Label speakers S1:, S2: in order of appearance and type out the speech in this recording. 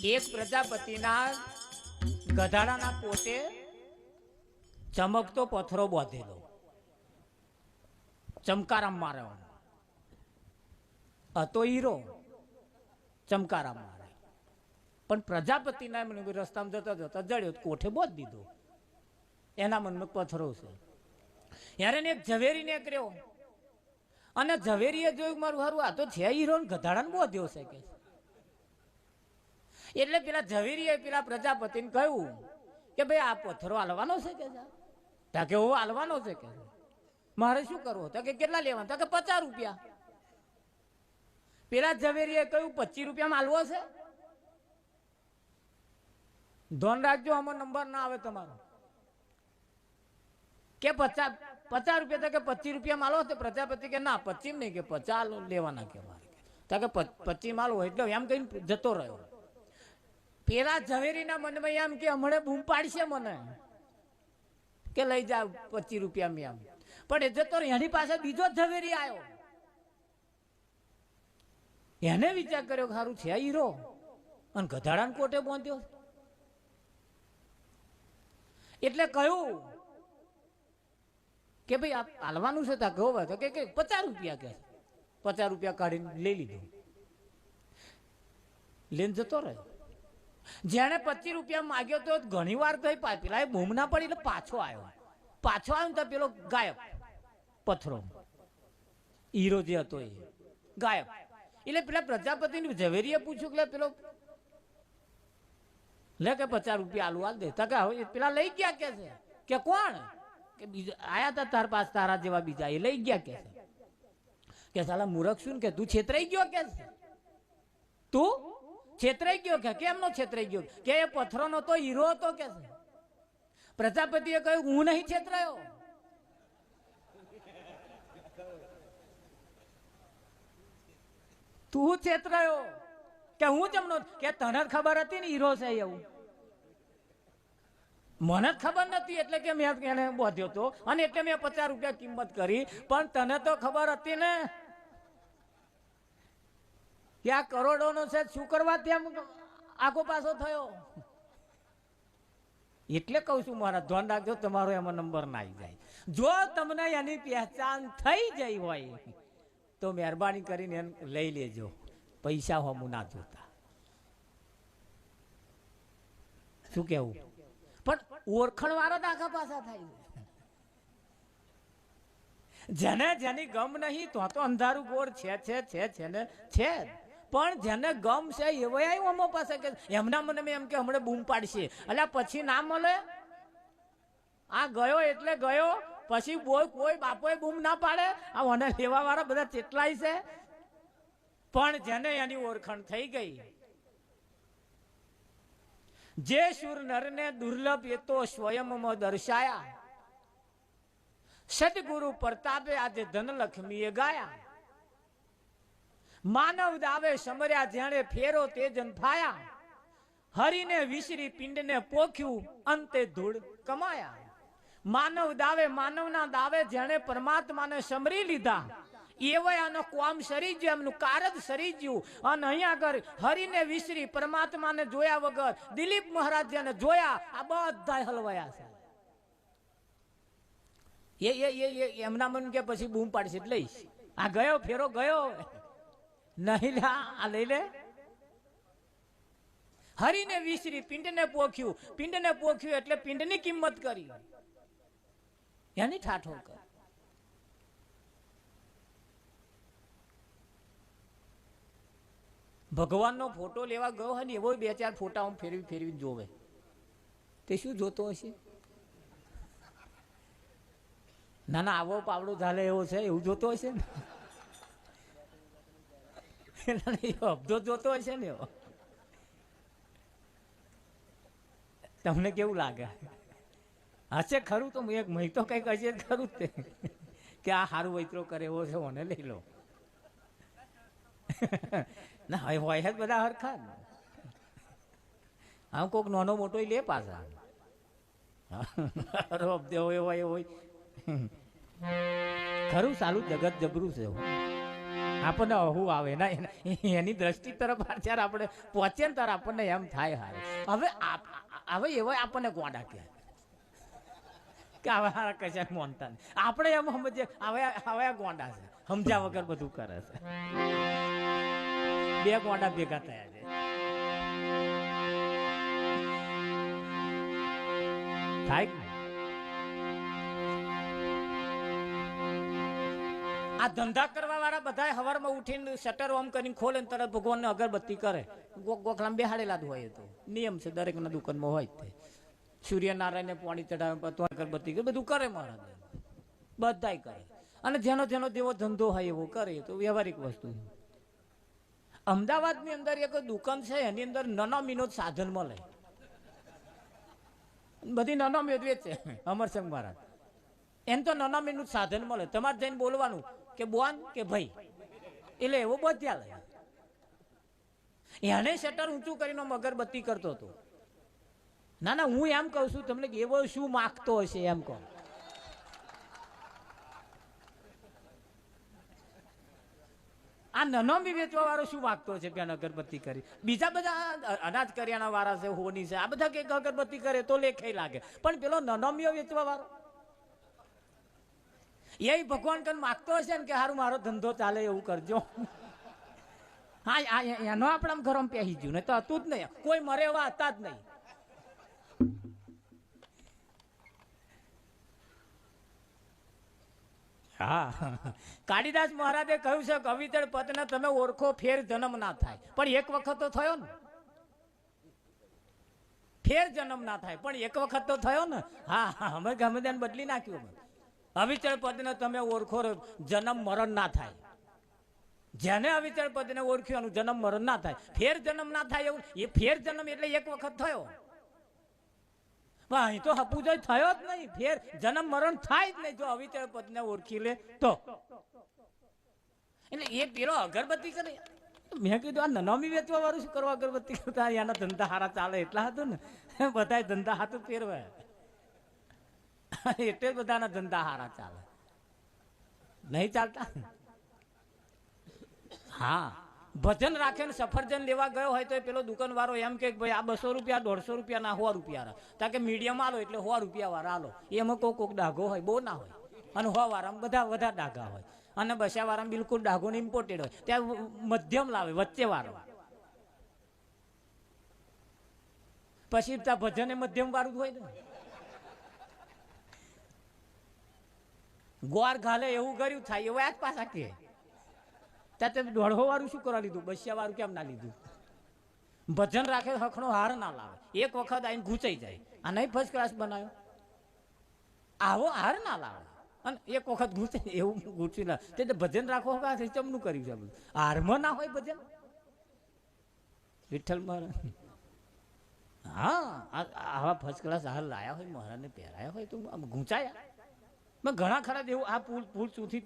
S1: એક પ્રજાપતિના ગધાડાના પોતે ચમકતો પથ્થરો બાંધેલો, ચમકારામ માર્યો હતો હીરો, ચમકારામ મારે. પણ પ્રજાપતિના રસ્તામાં જતો જતો જડ્યો, કોઠે બોધ દીધો. એના મનમાં પથ્થરો છે. યારે ને એક ઝવેરી નીકળ્યો અને ઝવેરીએ જોયું મારું હારું આ તો છે હીરો, ગધાડાને બોધ્યો છે કે. એટલે પેલા ઝવેરીએ પેલા પ્રજાપતિને કહ્યું કે ભાઈ આ પથ્થરો હાલવાનો છે કે? તા કે હું હાલવાનો છે કે મારે શું કરવું? તો કે કેટલા લેવા? તો કે 50 રૂપિયા. પેલા ઝવેરીએ કહ્યું 25 રૂપિયામાં હાલવો છે? ધોન રાખજો આમાં નંબર ના આવે તમારો. કે 50 રૂપિયા? તો કે 25 રૂપિયા માલો. તો પ્રજાપતિ કે ના 25 નહીં, કે 50 લેવાના કે મારે. તો કે 25 માલો એટલે એમ કહીને જતો રહ્યો. પેલા ઝવેરીના મનમાં એમ કે હમણાં બૂમ પાડશે મને કે લઈ જાવ 25 રૂપિયા મેં. પણ એ જતો એની પાસે બીજો ઝવેરી આવ્યો. એને વિચાર કર્યો કે સારું છે હીરો અને ગધાડાને કોટે બાંધ્યો. એટલે કહ્યું કે ભાઈ આ હાલવાનું છે તા કહો તો કે 50 રૂપિયા કે 50 રૂપિયા કાઢીને લઈ લીધું, લઈને જતો રહ્યો. જેને 25 રૂપિયા માગ્યો તો ઘણી વાર થઈ, પેલા બૂમ ના પડી એટલે પાછો આવ્યો. પાછો આવ્યો તો પેલો ગાયબ, પથ્થરો હીરો જે હતો એ ગાયબ. એટલે પેલા પ્રજાપતિની ઝવેરીએ પૂછ્યું કે પેલો લે કે 50 રૂપિયા આલુ હાલ દે. કે હવે પેલા લઈ ગયા કે છે? કે કોણ? કે બીજા આયા હતા તાર પાસ, તારા જેવા બીજા, એ લઈ ગયા કે છે. કે સાલા મૂર્ખ શું કે તું છેતરાઈ ગયો કે છે? તું છેતરાઈ ગયો કે કેમ નો છેતરાઈ ગયો? કે એ પથ્થરોનો તો હીરો હતો કે છે. પ્રજાપતિએ કહ્યું હું નહીં છેતરાયો. તું છેતરાયો. કે હું જમનો? કે તને ખબર હતી ને હીરો છે એવું? મને જ ખબર નથી એટલે કે મેં એને બોધ્યો હતો અને એટલે મેં 50 રૂપિયા કિંમત કરી. પણ તને તો ખબર હતી ને કે આ કરોડોનો છે, શું કરવા ત્યાં આગો પાછો થયો? એટલે કહું છું મારા ધ્યાન રાખજો, તમારો એમાં નંબર ના આવી જાય. જો તમને એની પહેચાન થઈ જઈ હોય તો મહેરબાની કરીને એને લઈ લેજો, પૈસા હોમું ના જોતા. શું કેવું? પણ ઓળખણ વાળા દાખા પાછા થાય. જેને જેની ગમ નહીં તો અંધારું ગોળ છે ને છે. પણ જેને ગમ છે એવો આવ્યો પાસે કે એમના મને એમ કે હમણાં બૂમ પાડશે. એટલે પછી ના મળે. આ ગયો એટલે ગયો, પછી કોઈ બાપોએ બૂમ ના પાડે. આ મને લેવા વાળા બધા કેટલાય છે. પણ જેને એની ઓળખાણ થઈ ગઈ, જે સુર નરને દુર્લભ એ તો સ્વયંમાં દર્શાયા. સદગુરુ પ્રતાપે આજે ધનલક્ષ્મીએ ગાયા. માનવ દાવે સમર્યા જેણે ફેરો તે જન ફાયા. હરીને વિસરી પિંડને પોખ્યું અંતે ધૂળ કમાયા. માનવ દાવે માનવના દાવે જેણે પરમાત્માને સમરી લીધા એવા આનો કોમ સરી ગયો, એમનું કારજ સરી ગયું. અને અહીંયા આગળ હરીને વિસરી પરમાત્માને જોયા વગર દિલીપ મહારાજ જેને જોયા આ બધા હલવાયા છે. એમના મન કે પછી બૂમ પાડશે એટલે લઈશ. આ ગયો ફેરો ગયો નહીં લે, આ લઈ લે. હરીને વિસરી પિંડને પોખ્યું. પિંડને પોખ્યું એટલે પિંડની કિંમત કરી, એની ઠાઠો કરી. ભગવાનનો ફોટો લેવા ગયો હોય ને એવો 2-4 ફોટા હું ફેરવી જોવે તે શું જોતો હશે? ના આવો પાવડો ઝાલે એવો છે એવું જોતો હશે ને? અબધો જોતો હશે ને એવો. તમને કેવું લાગે? હશે ખરું તો એક મહી તો કઈક હશે ખરું તે કે આ સારું વૈતરો કરે એવો છે, મને લઈ લો. ના હવે હોય જ બધા હરખા. આમ કોઈક નાનો મોટો લે પાછા હોય ખરું. સારું જગત જબરું છે. આપણને અહુ આવે ના એની દ્રષ્ટિ તરફ જ્યારે આપણે પહોંચીએ ને ત્યારે આપણને એમ થાય હારે હવે એવો આપણને ગોડા કહે કે હવે હારા કશા મોનતા નહીં. આપણે એમ સમજીએ હવે આ ગોડા છે, સમજ્યા વગર બધું કરે છે. બે ગોડા ભેગા થયા છે. થાય આ ધંધા કરવા વાળા બધા હવારમાં ઉઠીને શટર ઓમ કરીને ખોલે તરત ભગવાનને અગરબત્તી કરે. ગોખલામાં બેહાડેલા જ હોય, તો નિયમ છે દરેકના દુકાનમાં હોય જ. સૂર્યનારાયણને પાણી ચડાવે તો અગરબત્તી કરે, બધું કરે મહારાજ, બધાય કરે. અને જેનો જેનો જેવો ધંધો હોય એવો કરે, તો વ્યવહારિક વસ્તુ. અમદાવાદની અંદર એક દુકાન છે, એની અંદર નનામીનો સાધન મળે, બધી નનામી વેચે અમરસંગ મહારાજ. એમ તો નનામીનું સાધન મળે, તમારે જઈને બોલવાનું કે બોન કે ભાઈ, એટલે એવો બધા લે. એને શટર ઊંચું કરીને અગરબત્તી કરતો હતો. ના ના, હું એમ કહું છું તમને, એવો શું માગતો હશે એમ કહો. આ નનોમી વેચવા વાળો શું માગતો છે કે અગરબત્તી કરી? બીજા બધા અનાજ કરિયાણા વાળા છે, હોની છે, આ બધા કે અગરબત્તી કરે તો લેખાઈ લાગે, પણ પેલો નનોમીઓ વેચવા વાળો એ ભગવાન કન માગતો હશે ને કે હારું મારો ધંધો ચાલે એવું કરજો. હા, એનો આપણા ઘરમાં પહેરી ગયું ને તો હતું જ નહીં, કોઈ મરે એવા હતા જ નહીં. હા, કાળીદાસ મહારાજે કહ્યું છે કવિતળ પતને તમે ઓળખો ફેર જન્મ ના થાય, પણ એક વખત તો થયો ને. ફેર જન્મ ના થાય પણ એક વખત તો થયો ને. હા, અમે ગમે તેને બદલી નાખ્યું. અવિચળ પદને તમે ઓળખો, જન્મ મરણ ના થાય. જેને અવિચળ પદને ઓળખ્યું એનું જન્મ મરણ ના થાય. ફેર જન્મ ના થાય એવું, એ ફેર જન્મ એટલે એક વખત થયો. અહીં તો હપુજો થયો જ નહીં, ફેર જન્મ મરણ થાય જ નહીં જો અવિચળ પદને ઓળખી લે તો. એટલે એ પેલો અગરબત્તી કરે. મેં કીધું આ નનામી વેચવા વાળું શું કરવા અગરબત્તી કરતા? એના ધંધા હારા ચાલે એટલા હતું ને, બધા ધંધા હાથું ફેરવે એટલે બધાના ધંધા હારા ચાલે, નહીં ચાલતા. હા, ભજન રાખે ને સફરજન લેવા ગયો હોય તો પેલો દુકાન વાળો એમ કે ભાઈ આ 200 રૂપિયા 150 રૂપિયા ના 100 રૂપિયા, તાકે મીડિયમ આલો એટલે 100 રૂપિયા વાળા આલો. એમાં કોક ડાઘો હોય, બહુ ના હોય, અને 100 વાળામાં બધા ડાઘા હોય, અને 200 વાળામાં બિલકુલ ડાઘો ને ઇમ્પોર્ટેડ હોય. ત્યાં મધ્યમ લાવે, વચ્ચે વાળો. પછી ત્યાં ભજન મધ્યમ વાળું હોય ને. ગોર ઘાલે એવું કર્યું થાય એવું આજ પાછા કે ત્યાં તમે 150 વાળું શું કરવા લીધું, 200 વાળું કેમ ના લીધું? ભજન રાખે હખણો હાર ના લાવે, એક વખત આવીને ઘૂંચાઈ જાય. આ નહીં ફર્સ્ટ ક્લાસ બનાવ્યો, આવો હાર ના લાવે, અને એક વખત ઘૂંચાઈ એવું ઘૂંચી લાવે. તે ભજન રાખો ચમનું કર્યું છે બધું. હારમાં ના હોય ભજન વિઠ્ઠલ મહારાજ. હા, આવા ફર્સ્ટ ક્લાસ હાર લાયા હોય, મહારાજને પહેરાયા હોય તો ઘૂંચાયા. ઘણા ખરા એવું આ પુલ ચૂથી